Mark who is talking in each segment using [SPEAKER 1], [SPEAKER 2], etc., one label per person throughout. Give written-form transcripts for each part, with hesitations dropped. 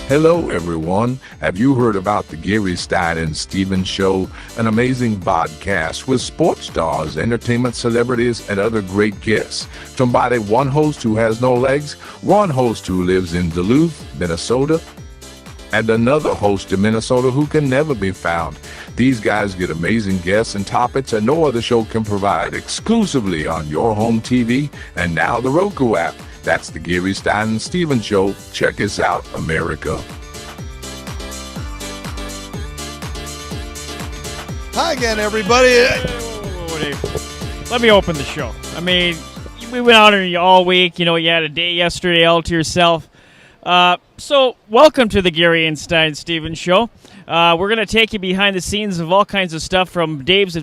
[SPEAKER 1] Hello everyone, have you heard about the Geary, Stein and Stevens Show? An amazing podcast with sports stars, entertainment celebrities, and other great guests. Somebody, one host who has no legs, one host who lives in Duluth, Minnesota, and another host in Minnesota who can never be found. These guys get amazing guests and topics that no other show can provide, exclusively on your home TV and now the Roku app. That's the Geary, Stein and Stevens Show. Check us out, America.
[SPEAKER 2] Hi again, everybody.
[SPEAKER 3] Let me open the show. I mean, we went out here all week. You had a day yesterday all to yourself. So welcome to the Geary and Stein and Stevens Show. We're going to take you behind the scenes of all kinds of stuff from Dave's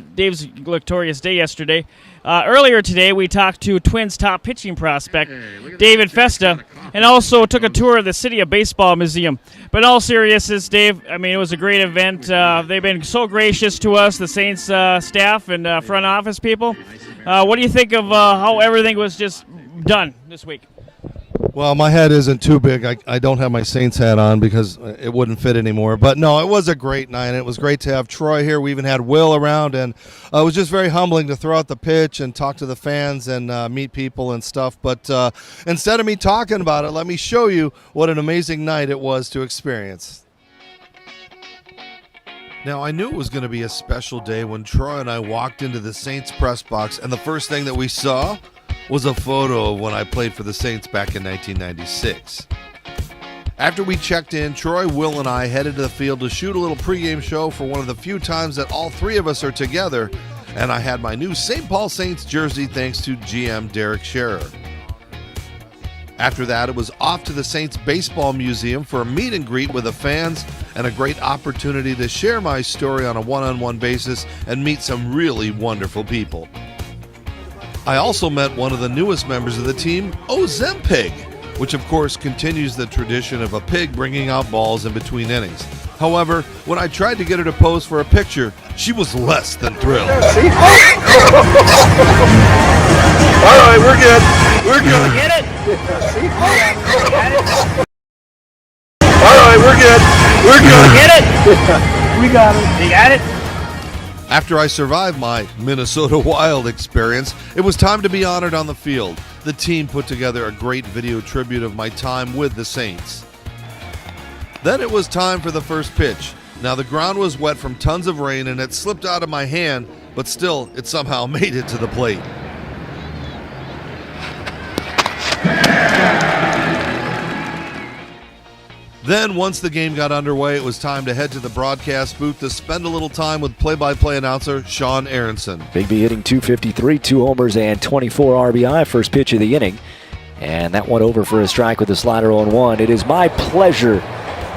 [SPEAKER 3] glorious day yesterday. Earlier today, we talked to Twins' top pitching prospect, David Festa, and also took a tour of the City of Baseball Museum. But in all seriousness, Dave, I mean, it was a great event. They've been so gracious to us, the Saints staff and front office people. What do you think of how everything was just done this week?
[SPEAKER 2] Well, my head isn't too big. I don't have my Saints hat on because it wouldn't fit anymore. But no, it was a great night. It was great to have Troy here. We even had Will around, and it was just very humbling to throw out the pitch and talk to the fans and meet people and stuff. But instead of me talking about it, let me show you what an amazing night it was to experience. Now, I knew it was going to be a special day when Troy and I walked into the Saints press box, and the first thing that we saw was a photo of when I played for the Saints back in 1996. After we checked in, Troy, Will, and I headed to the field to shoot a little pregame show for one of the few times that all three of us are together, and I had my new St. Paul Saints jersey thanks to GM Derek Scherer. After that, it was off to the Saints Baseball Museum for a meet and greet with the fans and a great opportunity to share my story on a one-on-one basis and meet some really wonderful people. I also met one of the newest members of the team, Ozempig, which of course continues the tradition of a pig bringing out balls in between innings. However, when I tried to get her to pose for a picture, she was less than thrilled. All right, we're good. We're good.
[SPEAKER 3] Get it?
[SPEAKER 2] All right, we're good. We're good.
[SPEAKER 3] Get it? We got it. You got it?
[SPEAKER 2] After I survived my Minnesota Wild experience, it was time to be honored on the field. The team put together a great video tribute of my time with the Saints. Then it was time for the first pitch. Now the ground was wet from tons of rain and it slipped out of my hand, but still it somehow made it to the plate. Then, once the game got underway, it was time to head to the broadcast booth to spend a little time with play-by-play announcer Sean Aronson.
[SPEAKER 4] Bigby hitting .253, 2 homers and 24 RBI, first pitch of the inning. And that one over for a strike with a slider on one. It is my pleasure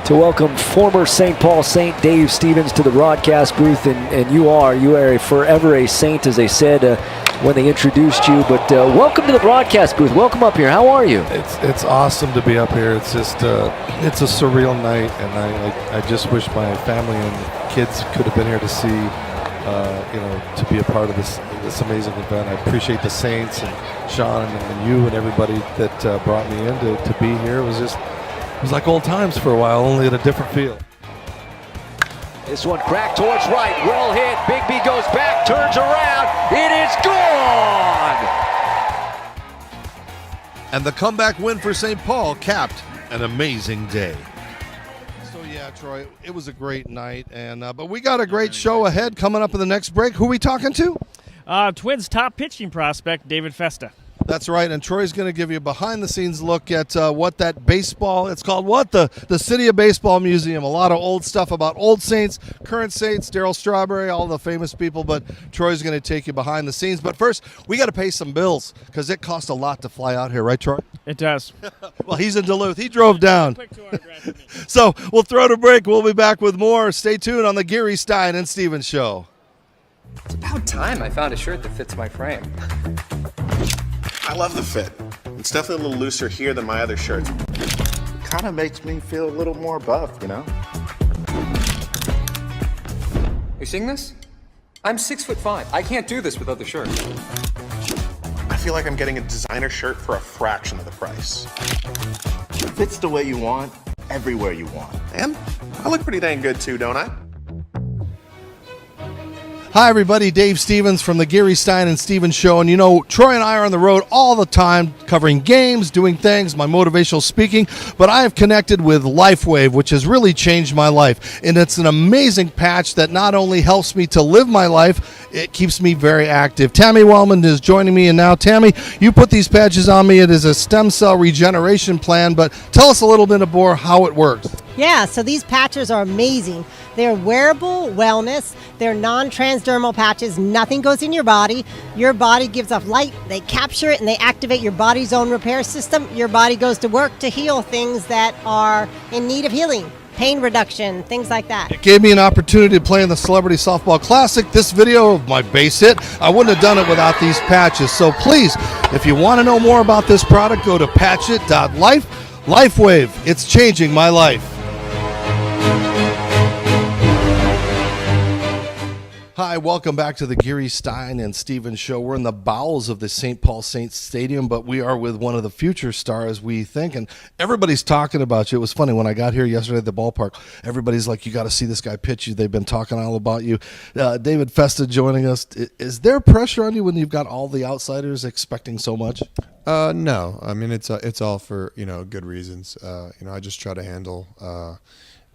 [SPEAKER 4] to welcome former St. Paul Saint Dave Stevens to the broadcast booth. And you are forever a Saint, as they said when they introduced you. But welcome to the broadcast booth. Welcome up here. How are you?
[SPEAKER 5] It's awesome to be up here. It's just it's a surreal night, and I just wish my family and kids could have been here to see, to be a part of this amazing event. I appreciate the Saints and Sean and you and everybody that brought me in to be here. It was like old times for a while, only at a different field.
[SPEAKER 4] This one cracked towards right, well hit. Bigby goes back, turns around. It is gone!
[SPEAKER 2] And the comeback win for St. Paul capped an amazing day. So yeah, Troy, it was a great night, and but we got a great show ahead coming up in the next break. Who are we talking to?
[SPEAKER 3] Twins' top pitching prospect, David Festa.
[SPEAKER 2] That's right, and Troy's going to give you a behind-the-scenes look at what that baseball, it's called what? The City of Baseball Museum. A lot of old stuff about old Saints, current Saints, Darryl Strawberry, all the famous people, but Troy's going to take you behind the scenes. But first, we got to pay some bills because it costs a lot to fly out here, right, Troy?
[SPEAKER 3] It does.
[SPEAKER 2] Well, he's in Duluth. He drove down. So we'll throw to break. We'll be back with more. Stay tuned on the Geary, Stein and Stevens Show.
[SPEAKER 6] It's about time I found a shirt that fits my frame.
[SPEAKER 7] I love the fit. It's definitely a little looser here than my other shirts. It kind of makes me feel a little more buff, you know?
[SPEAKER 6] You seeing this? I'm 6'5". I can't do this with other shirts.
[SPEAKER 7] I feel like I'm getting a designer shirt for a fraction of the price. If it fits the way you want, everywhere you want. And I look pretty dang good too, don't I?
[SPEAKER 5] Hi, everybody. Dave Stevens from the Geary, Stein and Stevens Show. And, you know, Troy and I are on the road all the time covering games, doing things, my motivational speaking. But I have connected with LifeWave, which has really changed my life. And it's an amazing patch that not only helps me to live my life, it keeps me very active. Tammy Wellman is joining me. And now, Tammy, you put these patches on me. It is a stem cell regeneration plan. But tell us a little bit more how it works.
[SPEAKER 8] Yeah, so these patches are amazing. They're wearable wellness. They're non-transdermal patches. Nothing goes in your body. Your body gives off light. They capture it and they activate your body's own repair system. Your body goes to work to heal things that are in need of healing. Pain reduction, things like that.
[SPEAKER 5] It gave me an opportunity to play in the Celebrity Softball Classic. This video of my base hit, I wouldn't have done it without these patches. So please, if you want to know more about this product, go to patchit.life. LifeWave, it's changing my life. Hi, welcome back to the Geary, Stein and Stevens Show. We're in the bowels of the St. Paul Saints Stadium, but we are with one of the future stars, we think, and everybody's talking about you. It was funny, when I got here yesterday at the ballpark, everybody's like, you got to see this guy pitch. They've been talking all about you. David Festa joining us. Is there pressure on you when you've got all the outsiders expecting so much?
[SPEAKER 9] No. I mean, it's all for, good reasons. I just try to handle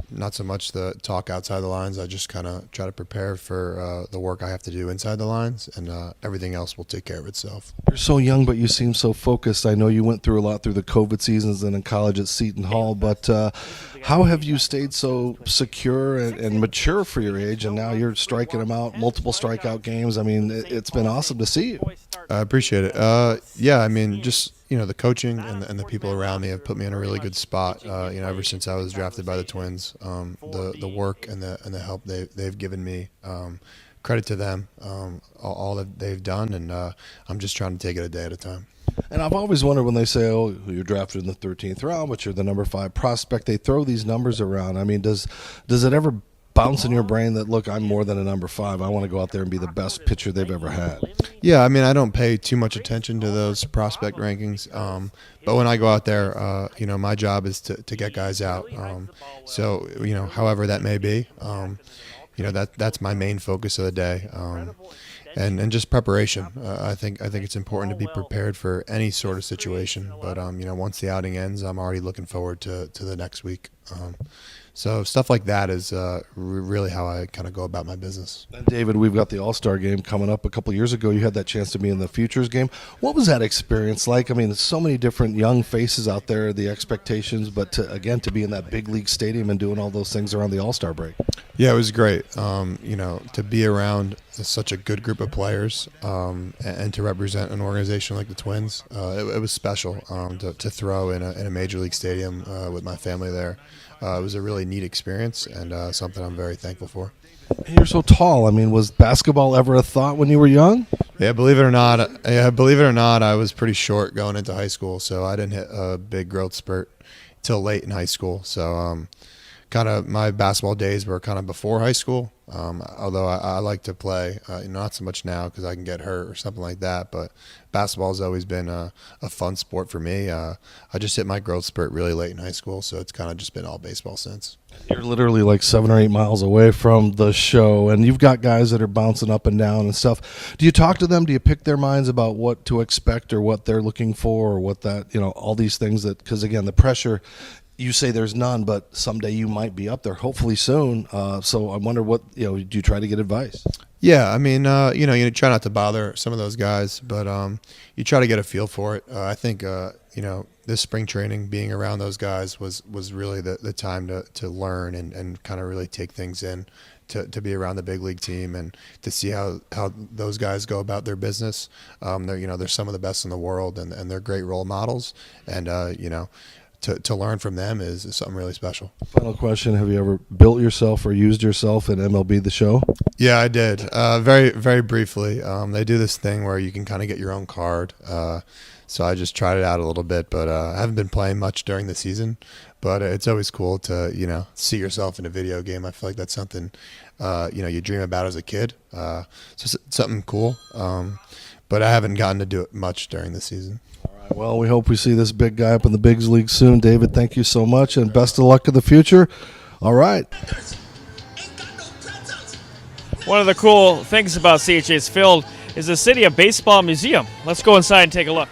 [SPEAKER 9] not so much the talk outside the lines. I just kind of try to prepare for the work I have to do inside the lines, and everything else will take care of itself.
[SPEAKER 5] You're so young, but you seem so focused. I know you went through a lot through the COVID seasons and in college at Seton Hall, but how have you stayed so secure and mature for your age, and now you're striking them out, multiple strikeout games? I mean, it's been awesome to see you.
[SPEAKER 9] I appreciate it. Yeah, I mean, just the coaching and the people around me have put me in a really good spot. Ever since I was drafted by the Twins, the work and the help they've given me, credit to them, all that they've done, and I'm just trying to take it a day at a time.
[SPEAKER 5] And I've always wondered when they say, oh, you're drafted in the 13th round, but you're the number 5 prospect, they throw these numbers around. I mean, does it ever bounce in your brain that, look, I'm more than a number 5. I want to go out there and be the best pitcher they've ever had?
[SPEAKER 9] Yeah, I mean, I don't pay too much attention to those prospect rankings, but when I go out there, my job is to get guys out. So, however that may be, that's my main focus of the day. And just preparation. I think it's important to be prepared for any sort of situation. But once the outing ends, I'm already looking forward to the next week. So stuff like that is really how I kind of go about my business.
[SPEAKER 5] And David, we've got the All-Star game coming up. A couple years ago, you had that chance to be in the Futures game. What was that experience like? I mean, there's so many different young faces out there, the expectations, but to be in that big league stadium and doing all those things around the All-Star break.
[SPEAKER 9] Yeah, it was great. To be around such a good group of players and to represent an organization like the Twins, it was special to throw in a major league stadium with my family there. It was a really neat experience and something I'm very thankful for.
[SPEAKER 5] And you're so tall. I mean, was basketball ever a thought when you were young?
[SPEAKER 9] Yeah, believe it or not, I was pretty short going into high school, so I didn't hit a big growth spurt till late in high school. So kind of my basketball days were kind of before high school, although I like to play, not so much now because I can get hurt or something like that, but basketball has always been a fun sport for me. I just hit my growth spurt really late in high school, so it's kind of just been all baseball since.
[SPEAKER 5] You're literally like 7 or 8 miles away from the show, and you've got guys that are bouncing up and down and stuff. Do you talk to them? Do you pick their minds about what to expect or what they're looking for or what that, all these things that, because again, the pressure, you say there's none, but someday you might be up there, hopefully soon. So I wonder what, do you try to get advice?
[SPEAKER 9] Yeah, I mean, you try not to bother some of those guys, but you try to get a feel for it. I think, this spring training, being around those guys was really the time to learn and kind of really take things in, to be around the big league team and to see how those guys go about their business. They're some of the best in the world, and they're great role models, and to learn from them is something really special.
[SPEAKER 5] Final question: have you ever built yourself or used yourself in MLB The Show?
[SPEAKER 9] Yeah, I did. Very, very briefly. They do this thing where you can kind of get your own card. So I just tried it out a little bit, but I haven't been playing much during the season. But it's always cool to, see yourself in a video game. I feel like that's something, you dream about as a kid. So something cool. But I haven't gotten to do it much during the season.
[SPEAKER 5] All right. Well, we hope we see this big guy up in the bigs league soon. David, thank you so much, and best of luck in the future. All right.
[SPEAKER 3] One of the cool things about CHA's Field is the City of Baseball Museum. Let's go inside and take a look.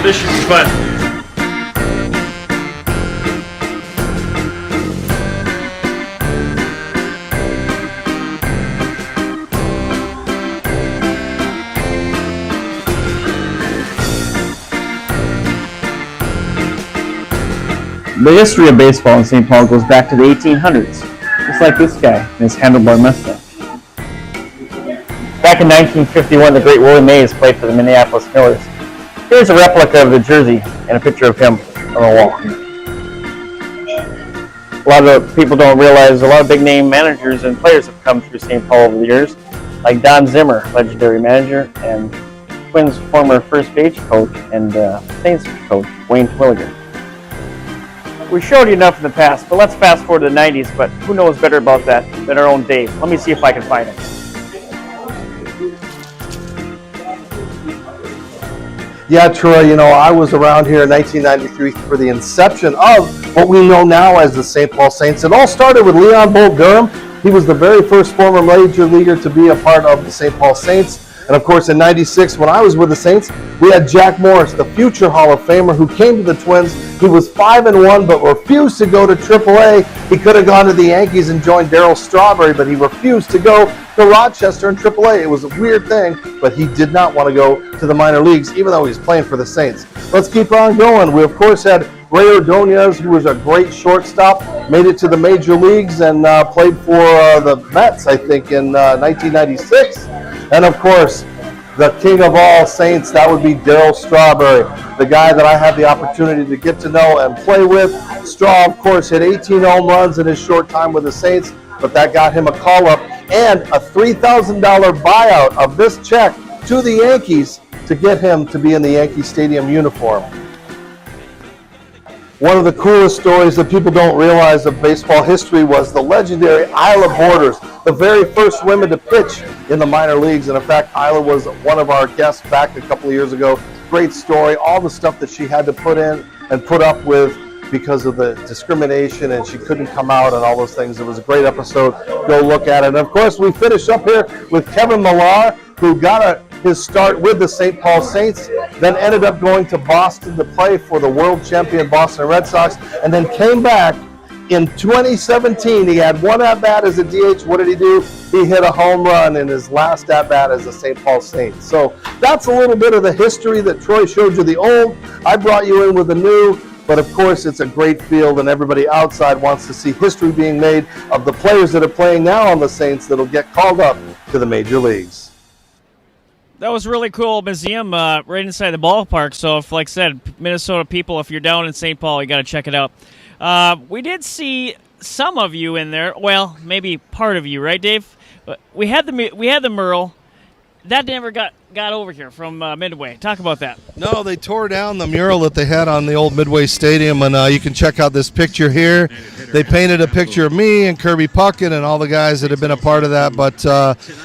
[SPEAKER 3] This should be fun.
[SPEAKER 10] The history of baseball in St. Paul goes back to the 1800s, just like this guy and his handlebar mustache. Back in 1951, the great Willie Mays played for the Minneapolis Millers. Here's a replica of the jersey and a picture of him on the wall. A lot of people don't realize a lot of big-name managers and players have come through St. Paul over the years, like Don Zimmer, legendary manager, and Twins' former first base coach and Saints coach, Wayne Twilliger. We showed you enough in the past, but let's fast forward to the 90s, but who knows better about that than our own Dave. Let me see if I can find him.
[SPEAKER 11] Yeah, Troy, I was around here in 1993 for the inception of what we know now as the St. Paul Saints. It all started with Leon Bolt Durham. He was the very first former major leaguer to be a part of the St. Paul Saints. And of course, in 96, when I was with the Saints, we had Jack Morris, the future Hall of Famer, who came to the Twins. He was 5-1, but refused to go to AAA. He could have gone to the Yankees and joined Darryl Strawberry, but he refused to go to Rochester in AAA. It was a weird thing, but he did not want to go to the minor leagues, even though he was playing for the Saints. Let's keep on going. We, of course, had Ray Ordonez, who was a great shortstop, made it to the major leagues and played for the Mets, I think, in 1996. And, of course, the king of all Saints, that would be Darryl Strawberry, the guy that I had the opportunity to get to know and play with. Straw, of course, hit 18 home runs in his short time with the Saints, but that got him a call-up and a $3,000 buyout of this check to the Yankees to get him to be in the Yankee Stadium uniform. One of the coolest stories that people don't realize of baseball history was the legendary Isla Borders, the very first women to pitch in the minor leagues. And in fact, Isla was one of our guests back a couple of years ago. Great story, all the stuff that she had to put in and put up with because of the discrimination, and she couldn't come out and all those things. It was a great episode. Go look at it. And of course, we finish up here with Kevin Millar, who got his start with the St. Paul Saints, then ended up going to Boston to play for the world champion Boston Red Sox, and then came back in 2017. He had one at-bat as a DH. What did he do? He hit a home run in his last at-bat as a St. Paul Saint. So that's a little bit of the history that Troy showed you the old. I brought you in with the new. But of course, it's a great field, and everybody outside wants to see history being made of the players that are playing now on the Saints that'll get called up to the major leagues.
[SPEAKER 3] That was really cool museum right inside the ballpark. So, if, like I said, Minnesota people, if you're down in St. Paul, you got to check it out. We did see some of you in there. Well, maybe part of you, right, Dave? But we had the mural. That never got over here from Midway. Talk about that.
[SPEAKER 2] No, they tore down the mural that they had on the old Midway Stadium, and you can check out this picture here. They painted a picture of me and Kirby Puckett and all the guys that have been a part of that, but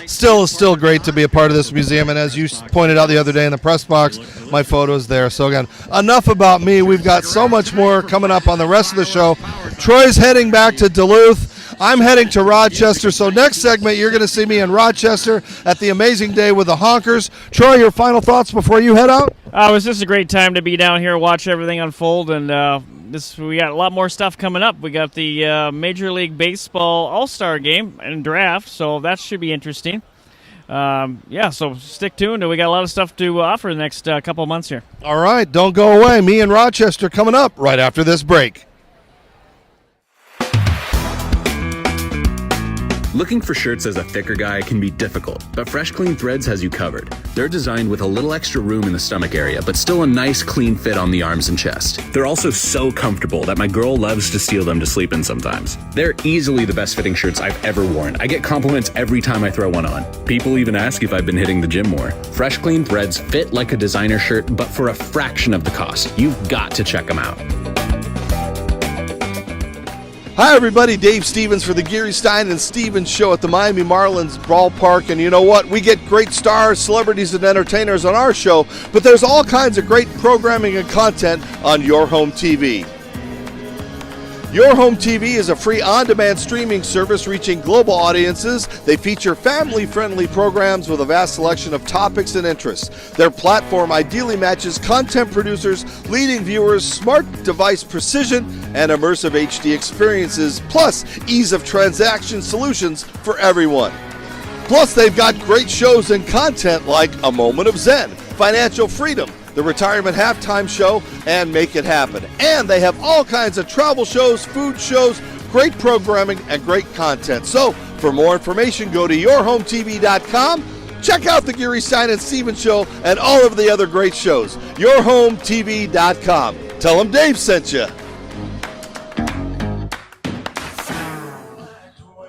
[SPEAKER 2] still great to be a part of this museum, and as you pointed out the other day in the press box, my photo's there. So again, enough about me. We've got so much more coming up on the rest of the show. Troy's heading back to Duluth. I'm heading to Rochester, so next segment you're going to see me in Rochester at the Amazing Day with the Honkers. Troy, your final thoughts before you head out?
[SPEAKER 3] It was just a great time to be down here, watch everything unfold, and we got a lot more stuff coming up. We got the Major League Baseball All-Star Game and draft, so that should be interesting. So stick tuned. We got a lot of stuff to offer the next couple of months here.
[SPEAKER 2] All right, don't go away. Me and Rochester coming up right after this break.
[SPEAKER 12] Looking for shirts as a thicker guy can be difficult, but Fresh Clean Threads has you covered. They're designed with a little extra room in the stomach area, but still a nice clean fit on the arms and chest. They're also so comfortable that my girl loves to steal them to sleep in sometimes. They're easily the best fitting shirts I've ever worn. I get compliments every time I throw one on. People even ask if I've been hitting the gym more. Fresh Clean Threads fit like a designer shirt, but for a fraction of the cost. You've got to check them out.
[SPEAKER 2] Hi, everybody. Dave Stevens for the Geary, Stein and Stevens Show at the Miami Marlins ballpark. And you know what? We get great stars, celebrities, and entertainers on our show, but there's all kinds of great programming and content on Your Home TV. Your Home TV is a free on-demand streaming service reaching global audiences. They feature family-friendly programs with a vast selection of topics and interests. Their platform ideally matches content producers, leading viewers, smart device precision, and immersive HD experiences, plus ease of transaction solutions for everyone. Plus, they've got great shows and content like A Moment of Zen, Financial Freedom, The Retirement Halftime Show, and Make It Happen. And they have all kinds of travel shows, food shows, great programming, and great content. So, for more information, go to yourhometv.com. Check out the Geary, Stein and Stevens Show and all of the other great shows. yourhometv.com. Tell them Dave sent you.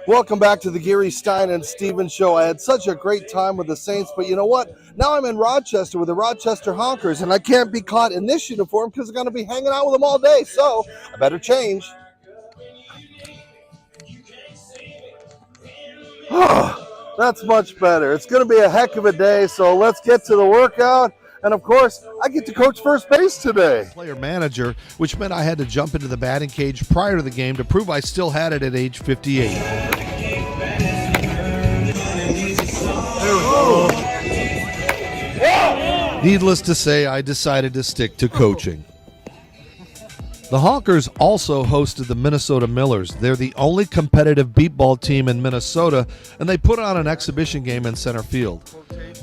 [SPEAKER 2] Welcome back to the Geary, Stein and Stevens Show. I had such a great time with the Saints, but you know what? Now I'm in Rochester with the Rochester Honkers, and I can't be caught in this uniform because I'm going to be hanging out with them all day, so I better change. That's much better. It's going to be a heck of a day, so let's get to the workout. And, of course, I get to coach first base today.
[SPEAKER 5] Player manager, which meant I had to jump into the batting cage prior to the game to prove I still had it at age 58. Needless to say, I decided to stick to coaching. The Honkers also hosted the Minnesota Millers. They're the only competitive beat ball team in Minnesota, and they put on an exhibition game in center field.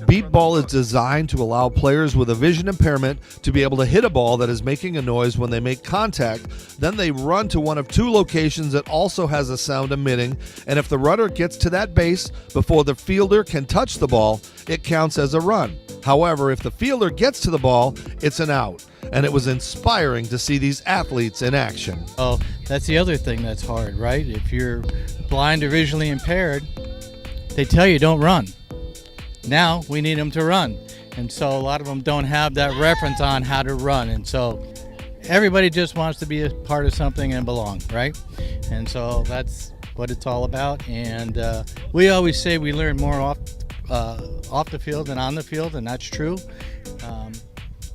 [SPEAKER 5] Beat ball is designed to allow players with a vision impairment to be able to hit a ball that is making a noise when they make contact. Then they run to one of two locations that also has a sound emitting, and if the runner gets to that base before the fielder can touch the ball, it counts as a run. However, if the fielder gets to the ball, it's an out. And it was inspiring to see these athletes in action.
[SPEAKER 13] Oh, that's the other thing that's hard, right? If you're blind or visually impaired, they tell you don't run. Now we need them to run. And so a lot of them don't have that reference on how to run. And so everybody just wants to be a part of something and belong, right? And so that's what it's all about. And we always say we learn more off the field than on the field, and that's true.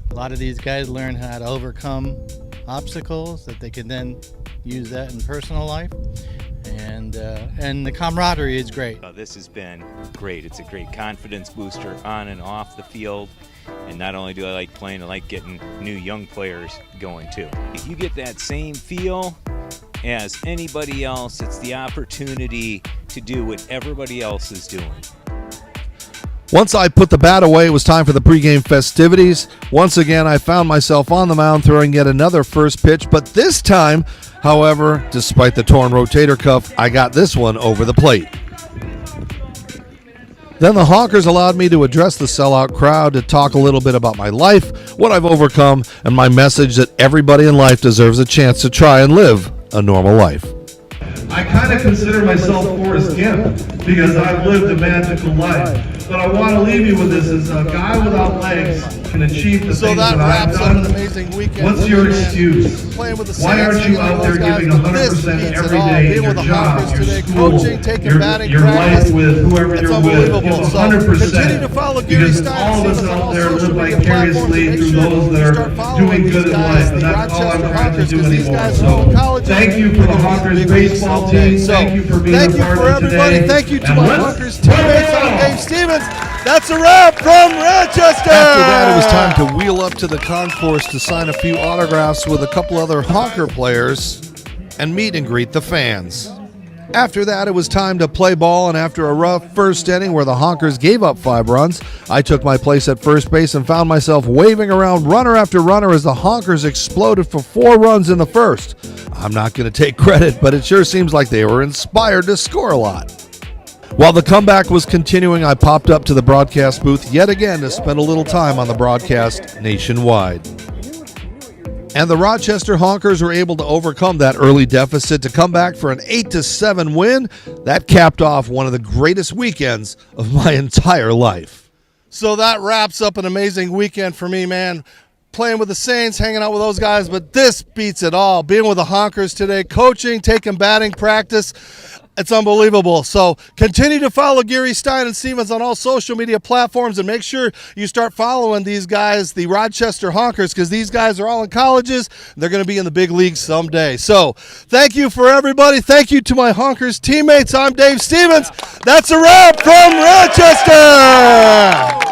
[SPEAKER 13] A lot of these guys learn how to overcome obstacles that they can then use that in personal life, and the camaraderie is great.
[SPEAKER 14] This has been great. It's a great confidence booster on and off the field, and not only do I like playing, I like getting new young players going too. If you get that same feel as anybody else, it's the opportunity to do what everybody else is doing.
[SPEAKER 5] Once I put the bat away, it was time for the pregame festivities. Once again, I found myself on the mound throwing yet another first pitch, but this time, however, despite the torn rotator cuff, I got this one over the plate. Then the Honkers allowed me to address the sellout crowd to talk a little bit about my life, what I've overcome, and my message that everybody in life deserves a chance to try and live a normal life.
[SPEAKER 15] I kind of consider myself Forrest Gump because I've lived a magical life. But I want to leave you with this: is a guy without legs can achieve the things that I've done. What's your excuse? Why aren't you out there giving 100% every day in your job, your school, your life with whoever you're with? Give 100%. Because all of us out there live vicariously through those that are doing good in life, and that's all I'm trying to do anymore. So thank you for the Honkers baseball team. Thank you for being a part of today.
[SPEAKER 2] Thank you to my Honkers teammates. I'm Dave Stevens. That's a wrap from Rochester.
[SPEAKER 5] After that, it was time to wheel up to the concourse to sign a few autographs with a couple other Honker players and meet and greet the fans. After that, it was time to play ball, and after a rough first inning where the Honkers gave up 5 runs, I took my place at first base and found myself waving around runner after runner as the Honkers exploded for 4 runs in the first. I'm not going to take credit, but it sure seems like they were inspired to score a lot. While the comeback was continuing, I popped up to the broadcast booth yet again to spend a little time on the broadcast nationwide. And the Rochester Honkers were able to overcome that early deficit to come back for an 8-7 win. That capped off one of the greatest weekends of my entire life.
[SPEAKER 2] So that wraps up an amazing weekend for me, man.
[SPEAKER 5] playing with the Saints, hanging out with those guys, but this beats it all. Being with the Honkers today, coaching, taking batting practice, it's unbelievable. So continue to follow Geary, Stein and Stevens on all social media platforms, and make sure you start following these guys, the Rochester Honkers, because these guys are all in colleges. And they're going to be in the big leagues someday. So thank you for everybody. Thank you to my Honkers teammates. I'm Dave Stevens. That's a wrap from Rochester.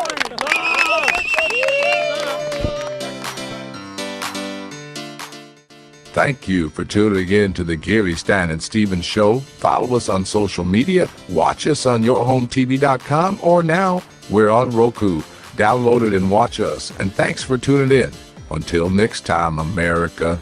[SPEAKER 1] Thank you for tuning in to the Geary, Stein and Stevens Show. Follow us on social media. Watch us on yourhometv.com, or now we're on Roku. Download it and watch us. And thanks for tuning in. Until next time, America.